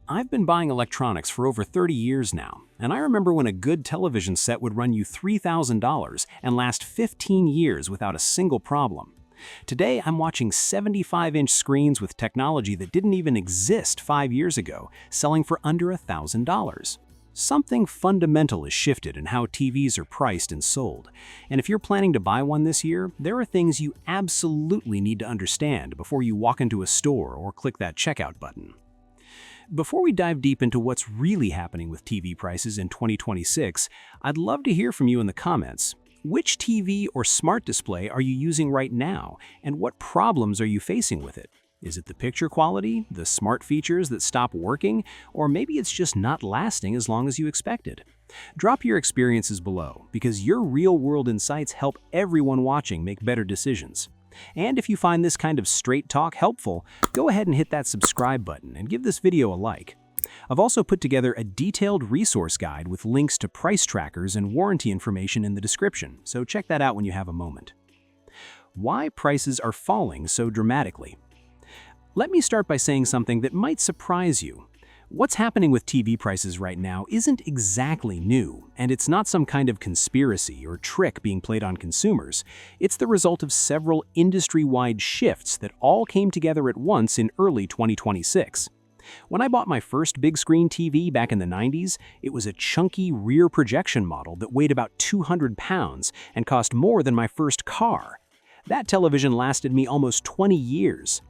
I've been buying electronics for over 30 years now, and I remember when a good television set would run you $3,000 and last 15 years without a single problem. Today, I'm watching 75-inch screens with technology that didn't even exist 5 years ago, selling for under $1,000. Something fundamental has shifted in how TVs are priced and sold, and if you're planning to buy one this year, there are things you absolutely need to understand before you walk into a store or click that checkout button. Before we dive deep into what's really happening with TV prices in 2026, I'd love to hear from you in the comments. Which TV or smart display are you using right now, and what problems are you facing with it? Is it the picture quality, the smart features that stop working, or maybe it's just not lasting as long as you expected? Drop your experiences below, because your real-world insights help everyone watching make better decisions. And if you find this kind of straight talk helpful, go ahead and hit that subscribe button and give this video a like. I've also put together a detailed resource guide with links to price trackers and warranty information in the description, so check that out when you have a moment. Why prices are falling so dramatically? Let me start by saying something that might surprise you. What's happening with TV prices right now isn't exactly new, and it's not some kind of conspiracy or trick being played on consumers. It's the result of several industry-wide shifts that all came together at once in early 2026. When I bought my first big-screen TV back in the 90s, it was a chunky rear projection model that weighed about 200 pounds and cost more than my first car. That television lasted me almost 20 years.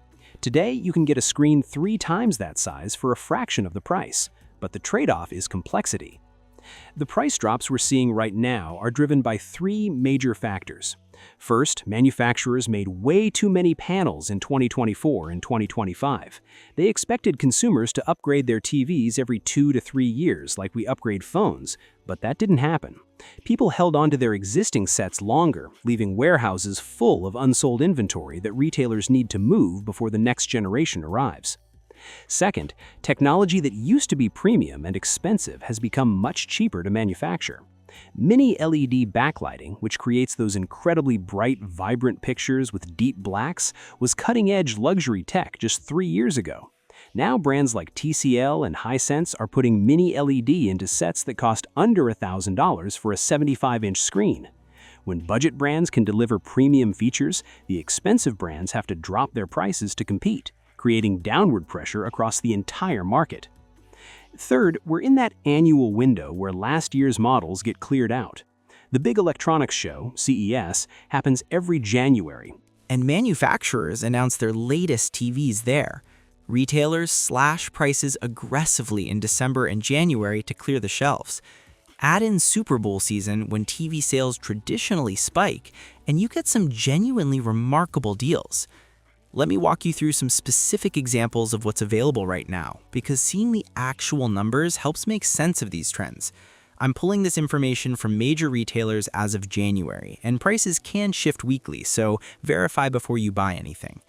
Today, you can get a screen 3 times that size for a fraction of the price, but the trade-off is complexity. The price drops we're seeing right now are driven by 3 major factors. First, manufacturers made way too many panels in 2024 and 2025. They expected consumers to upgrade their TVs every 2 to 3 years like we upgrade phones, but that didn't happen. People held on to their existing sets longer, leaving warehouses full of unsold inventory that retailers need to move before the next generation arrives. Second, technology that used to be premium and expensive has become much cheaper to manufacture. Mini LED backlighting, which creates those incredibly bright, vibrant pictures with deep blacks, was cutting-edge luxury tech just 3 years ago. Now brands like TCL and Hisense are putting mini LED into sets that cost under $1,000 for a 75-inch screen. When budget brands can deliver premium features, the expensive brands have to drop their prices to compete, creating downward pressure across the entire market. Third, we're in that annual window where last year's models get cleared out. The big electronics show, CES, happens every January, and manufacturers announce their latest TVs there. Retailers slash prices aggressively in December and January to clear the shelves. Add in Super Bowl season when TV sales traditionally spike, and you get some genuinely remarkable deals. Let me walk you through some specific examples of what's available right now, because seeing the actual numbers helps make sense of these trends. I'm pulling this information from major retailers as of January, and prices can shift weekly, so verify before you buy anything.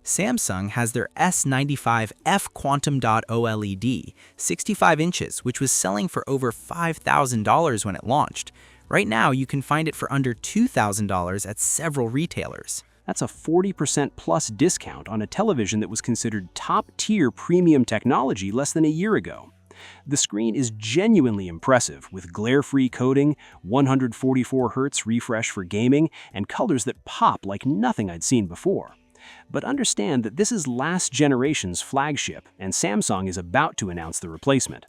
Samsung has their S95F Quantum Dot OLED, 65 inches, which was selling for over $5,000 when it launched. Right now, you can find it for under $2,000 at several retailers. That's a 40% plus discount on a television that was considered top-tier premium technology less than a year ago. The screen is genuinely impressive with glare-free coating, 144 Hz refresh for gaming, and colors that pop like nothing I'd seen before. But understand that this is last generation's flagship, and Samsung is about to announce the replacement.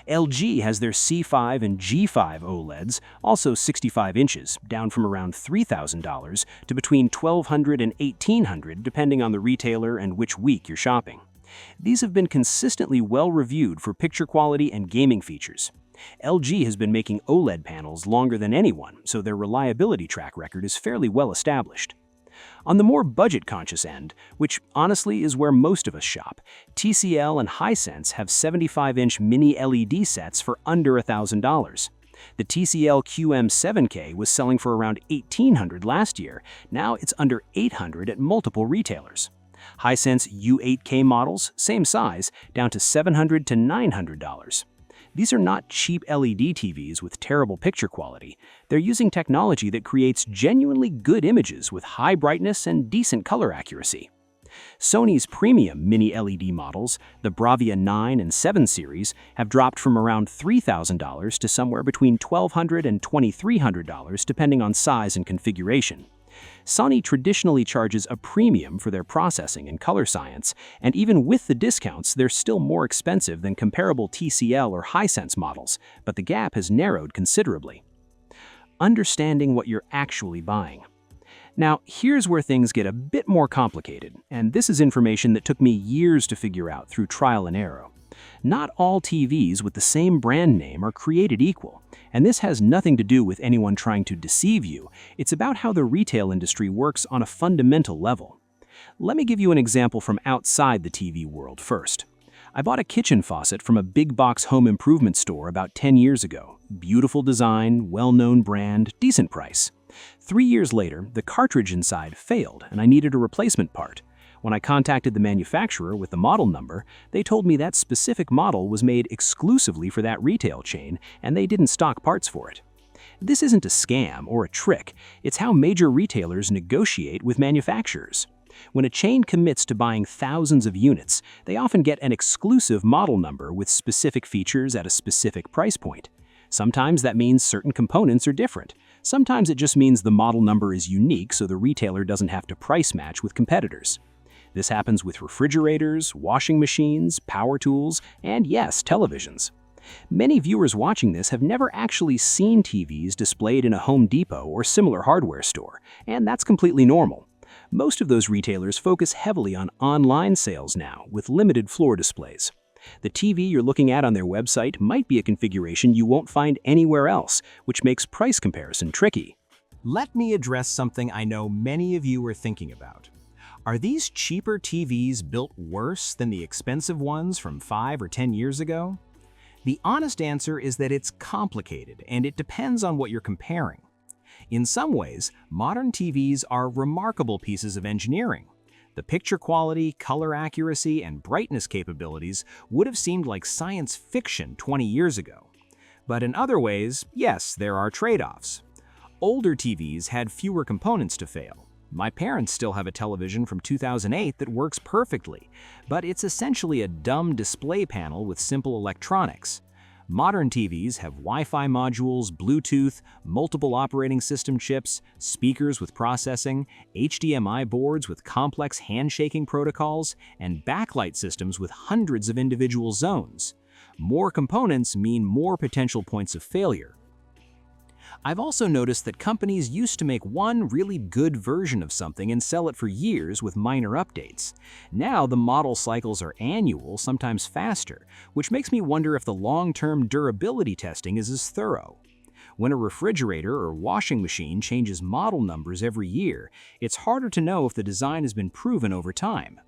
LG has their C5 and G5 OLEDs, also 65 inches, down from around $3,000 to between $1,200 and $1,800 depending on the retailer and which week you're shopping. These have been consistently well-reviewed for picture quality and gaming features. LG has been making OLED panels longer than anyone, so their reliability track record is fairly well established. On the more budget-conscious end, which honestly is where most of us shop, TCL and Hisense have 75-inch mini LED sets for under $1,000. The TCL QM7K was selling for around $1,800 last year. Now it's under $800 at multiple retailers. Hisense U8K models, same size, down to $700 to $900. These are not cheap LED TVs with terrible picture quality. They're using technology that creates genuinely good images with high brightness and decent color accuracy. Sony's premium mini LED models, the Bravia 9 and 7 series, have dropped from around $3,000 to somewhere between $1,200 and $2,300 depending on size and configuration. Sony traditionally charges a premium for their processing and color science, and even with the discounts, they're still more expensive than comparable TCL or Hisense models, but the gap has narrowed considerably. Understanding what you're actually buying. Now, here's where things get a bit more complicated, and this is information that took me years to figure out through trial and error. Not all TVs with the same brand name are created equal, and this has nothing to do with anyone trying to deceive you. It's about how the retail industry works on a fundamental level. Let me give you an example from outside the TV world first. I bought a kitchen faucet from a big box home improvement store about 10 years ago. Beautiful design, well-known brand, decent price. 3 years later, the cartridge inside failed and I needed a replacement part. When I contacted the manufacturer with the model number, they told me that specific model was made exclusively for that retail chain and they didn't stock parts for it. This isn't a scam or a trick, it's how major retailers negotiate with manufacturers. When a chain commits to buying thousands of units, they often get an exclusive model number with specific features at a specific price point. Sometimes that means certain components are different. Sometimes it just means the model number is unique so the retailer doesn't have to price match with competitors. This happens with refrigerators, washing machines, power tools, and yes, televisions. Many viewers watching this have never actually seen TVs displayed in a Home Depot or similar hardware store, and that's completely normal. Most of those retailers focus heavily on online sales now, with limited floor displays. The TV you're looking at on their website might be a configuration you won't find anywhere else, which makes price comparison tricky. Let me address something I know many of you are thinking about. Are these cheaper TVs built worse than the expensive ones from 5 or 10 years ago? The honest answer is that it's complicated and it depends on what you're comparing. In some ways, modern TVs are remarkable pieces of engineering. The picture quality, color accuracy, and brightness capabilities would have seemed like science fiction 20 years ago. But in other ways, yes, there are trade-offs. Older TVs had fewer components to fail. My parents still have a television from 2008 that works perfectly, but it's essentially a dumb display panel with simple electronics. Modern TVs have Wi-Fi modules, Bluetooth, multiple operating system chips, speakers with processing, HDMI boards with complex handshaking protocols, and backlight systems with hundreds of individual zones. More components mean more potential points of failure. I've also noticed that companies used to make one really good version of something and sell it for years with minor updates. Now the model cycles are annual, sometimes faster, which makes me wonder if the long-term durability testing is as thorough. When a refrigerator or washing machine changes model numbers every year, it's harder to know if the design has been proven over time.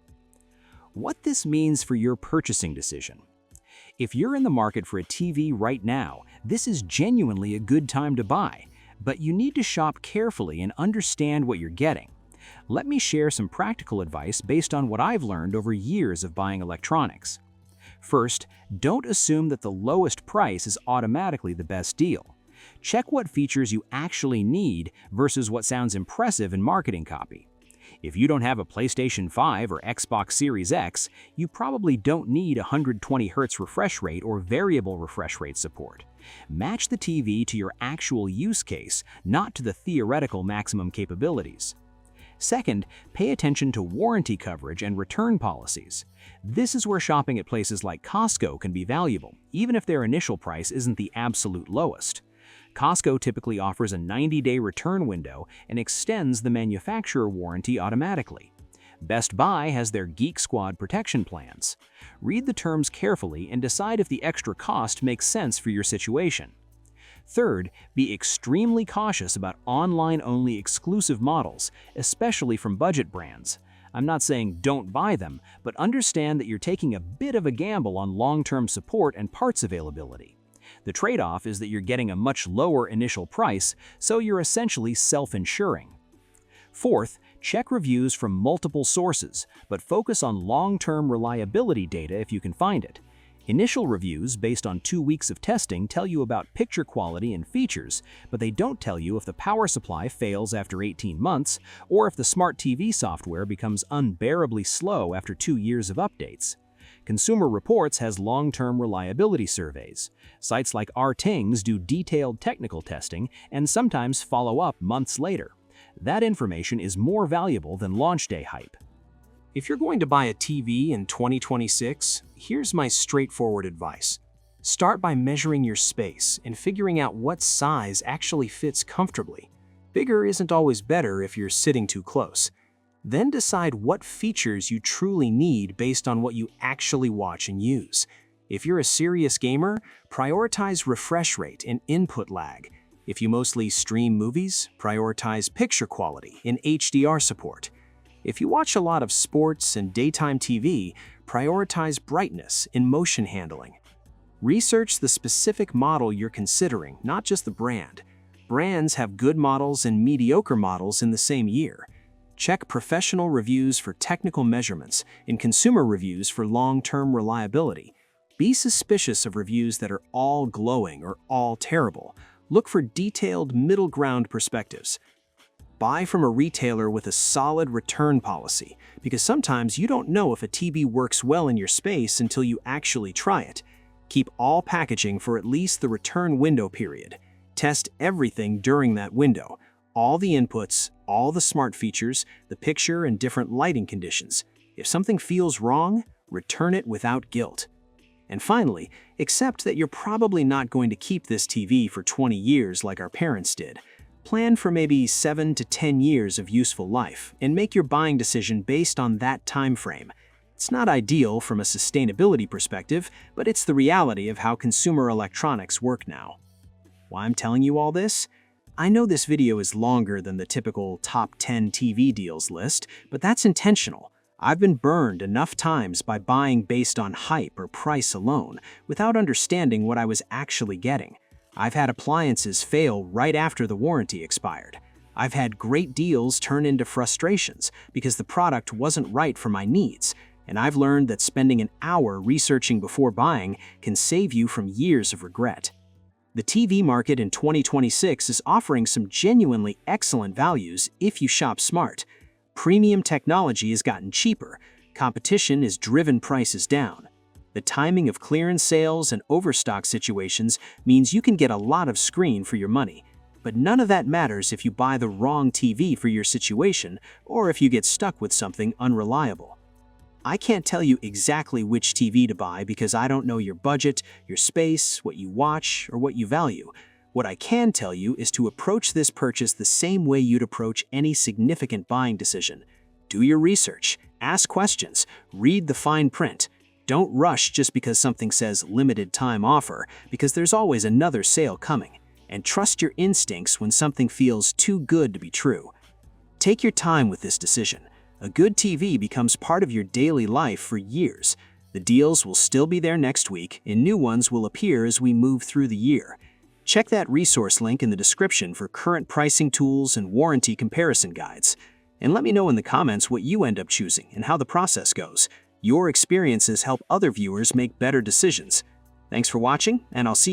What this means for your purchasing decision. If you're in the market for a TV right now, this is genuinely a good time to buy, but you need to shop carefully and understand what you're getting. Let me share some practical advice based on what I've learned over years of buying electronics. First, don't assume that the lowest price is automatically the best deal. Check what features you actually need versus what sounds impressive in marketing copy. If you don't have a PlayStation 5 or Xbox Series X, you probably don't need 120 Hz refresh rate or variable refresh rate support. Match the TV to your actual use case, not to the theoretical maximum capabilities. Second, pay attention to warranty coverage and return policies. This is where shopping at places like Costco can be valuable, even if their initial price isn't the absolute lowest. Costco typically offers a 90-day return window and extends the manufacturer warranty automatically. Best Buy has their Geek Squad protection plans. Read the terms carefully and decide if the extra cost makes sense for your situation. Third, be extremely cautious about online-only exclusive models, especially from budget brands. I'm not saying don't buy them, but understand that you're taking a bit of a gamble on long-term support and parts availability. The trade-off is that you're getting a much lower initial price, so you're essentially self-insuring. Fourth, check reviews from multiple sources, but focus on long-term reliability data if you can find it. Initial reviews based on 2 weeks of testing tell you about picture quality and features, but they don't tell you if the power supply fails after 18 months or if the smart TV software becomes unbearably slow after 2 years of updates. Consumer Reports has long-term reliability surveys. Sites like RTings do detailed technical testing and sometimes follow up months later. That information is more valuable than launch day hype. If you're going to buy a TV in 2026, here's my straightforward advice. Start by measuring your space and figuring out what size actually fits comfortably. Bigger isn't always better if you're sitting too close. Then decide what features you truly need based on what you actually watch and use. If you're a serious gamer, prioritize refresh rate and input lag. If you mostly stream movies, prioritize picture quality and HDR support. If you watch a lot of sports and daytime TV, prioritize brightness and motion handling. Research the specific model you're considering, not just the brand. Brands have good models and mediocre models in the same year. Check professional reviews for technical measurements and consumer reviews for long-term reliability. Be suspicious of reviews that are all glowing or all terrible. Look for detailed middle ground perspectives. Buy from a retailer with a solid return policy, because sometimes you don't know if a TV works well in your space until you actually try it. Keep all packaging for at least the return window period. Test everything during that window. All the inputs, all the smart features, the picture, and different lighting conditions. If something feels wrong, return it without guilt. And finally, accept that you're probably not going to keep this TV for 20 years like our parents did. Plan for maybe 7 to 10 years of useful life and make your buying decision based on that time frame. It's not ideal from a sustainability perspective, but it's the reality of how consumer electronics work now. Why I'm telling you all this? I know this video is longer than the typical top 10 TV deals list, but that's intentional. I've been burned enough times by buying based on hype or price alone, without understanding what I was actually getting. I've had appliances fail right after the warranty expired. I've had great deals turn into frustrations because the product wasn't right for my needs. And I've learned that spending an hour researching before buying can save you from years of regret. The TV market in 2026 is offering some genuinely excellent values if you shop smart. Premium technology has gotten cheaper. Competition has driven prices down. The timing of clearance sales and overstock situations means you can get a lot of screen for your money. But none of that matters if you buy the wrong TV for your situation or if you get stuck with something unreliable. I can't tell you exactly which TV to buy because I don't know your budget, your space, what you watch, or what you value. What I can tell you is to approach this purchase the same way you'd approach any significant buying decision. Do your research, ask questions, read the fine print. Don't rush just because something says limited time offer, because there's always another sale coming. And trust your instincts when something feels too good to be true. Take your time with this decision. A good TV becomes part of your daily life for years. The deals will still be there next week, and new ones will appear as we move through the year. Check that resource link in the description for current pricing tools and warranty comparison guides. And let me know in the comments what you end up choosing and how the process goes. Your experiences help other viewers make better decisions. Thanks for watching, and I'll see you